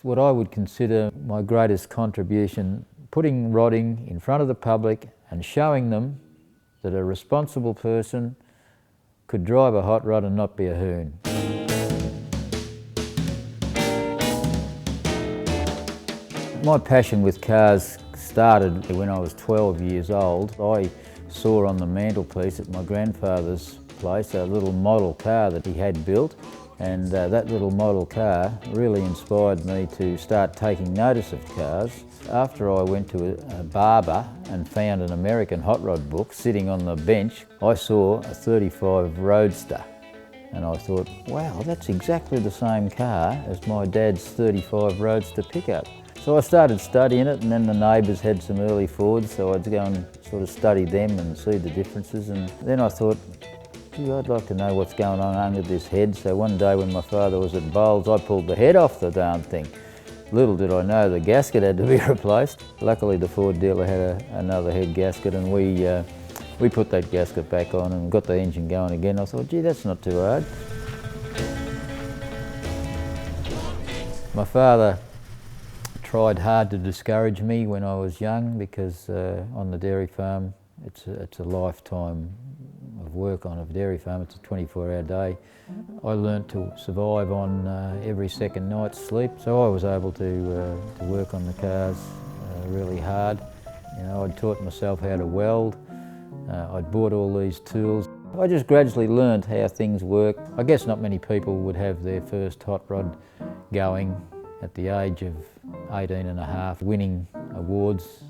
What I would consider my greatest contribution, putting rodding in front of the public and showing them that a responsible person could drive a hot rod and not be a hoon. My passion with cars started when I was 12 years old. I saw on the mantelpiece at my grandfather's place a little model car that he had built, and that little model car really inspired me to start taking notice of cars. After I went to a barber and found an American hot rod book sitting on the bench, I saw a 35 Roadster, and I thought, wow, that's exactly the same car as my dad's 35 Roadster pickup. So I started studying it, and then the neighbours had some early Fords, so I'd go and sort of study them and see the differences. And then I thought, gee, I'd like to know what's going on under this head. So one day when my father was at bowls, I pulled the head off the darn thing. Little did I know the gasket had to be replaced. Luckily the Ford dealer had another head gasket, and we put that gasket back on and got the engine going again. I thought, gee, that's not too hard. My father tried hard to discourage me when I was young, because on the dairy farm it's a lifetime of work on a dairy farm. It's a 24-hour day. I learnt to survive on every second night's sleep, so I was able to work on the cars really hard. You know, I'd taught myself how to weld. I'd bought all these tools. I just gradually learnt how things work. I guess not many people would have their first hot rod going at the age of 18 and a half. Winning awards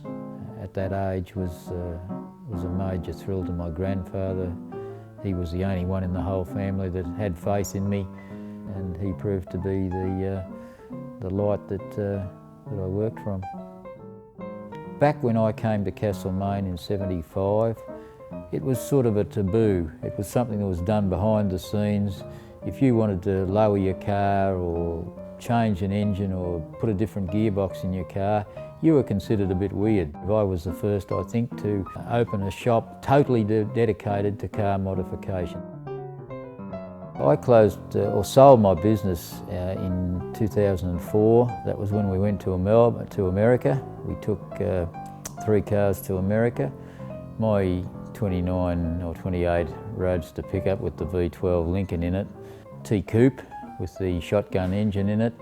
at that age was a major thrill to my grandfather. He was the only one in the whole family that had faith in me, and he proved to be the light that I worked from. Back when I came to Castlemaine in '75, it was sort of a taboo. It was something that was done behind the scenes. If you wanted to lower your car or change an engine or put a different gearbox in your car, you were considered a bit weird. I was the first, I think, to open a shop totally dedicated to car modification. I closed or sold my business in 2004. That was when we went to America. We took 3 cars to America. My 29 or 28 Roadster pickup with the V12 Lincoln in it, T-Coupe with the shotgun engine in it,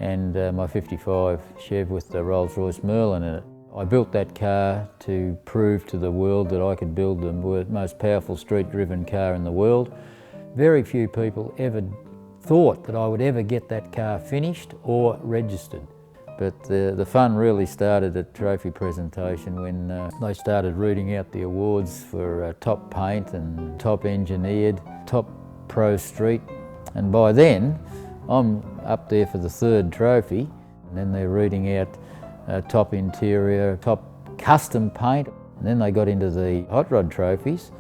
and my 55 Chev with the Rolls-Royce Merlin in it. I built that car to prove to the world that I could build the most powerful street-driven car in the world. Very few people ever thought that I would ever get that car finished or registered. But the fun really started at trophy presentation when they started reading out the awards for top paint and top engineered, top pro street. And by then, I'm up there for the 3rd trophy, and then they're reading out top interior, top custom paint. And then they got into the hot rod trophies,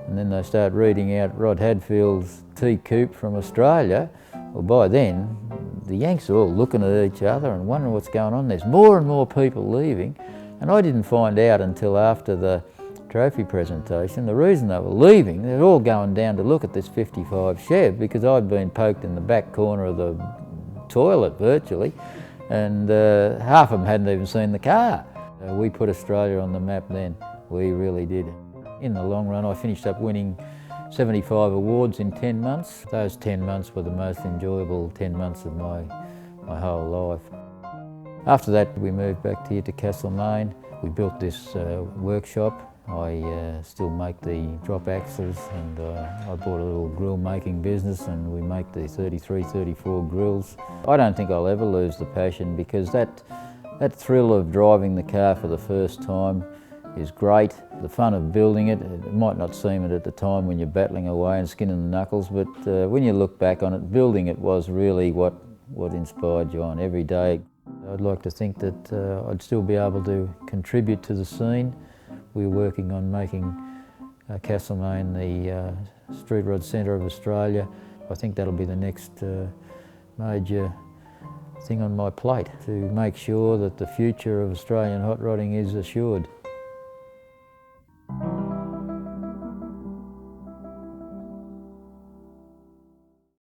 and then they start reading out Rod Hadfield's T-Coupe from Australia. Well, by then, the Yanks are all looking at each other and wondering what's going on. There's more and more people leaving, and I didn't find out until after the trophy presentation. The reason they were leaving, they're all going down to look at this 55 Chev, because I'd been poked in the back corner of the toilet virtually, and half of them hadn't even seen the car. We put Australia on the map then. We really did. In the long run, I finished up winning 75 awards in 10 months. Those 10 months were the most enjoyable 10 months of my whole life. After that, we moved back here to Castlemaine. We built this workshop. I still make the drop axles, and I bought a little grill making business, and we make the 33, 34 grills. I don't think I'll ever lose the passion, because that thrill of driving the car for the first time is great. The fun of building it, it might not seem it at the time when you're battling away and skinning the knuckles, but when you look back on it, building it was really what inspired you on every day. I'd like to think that I'd still be able to contribute to the scene. We're working on making Castlemaine the street rod centre of Australia. I think that'll be the next major thing on my plate, to make sure that the future of Australian hot rodding is assured.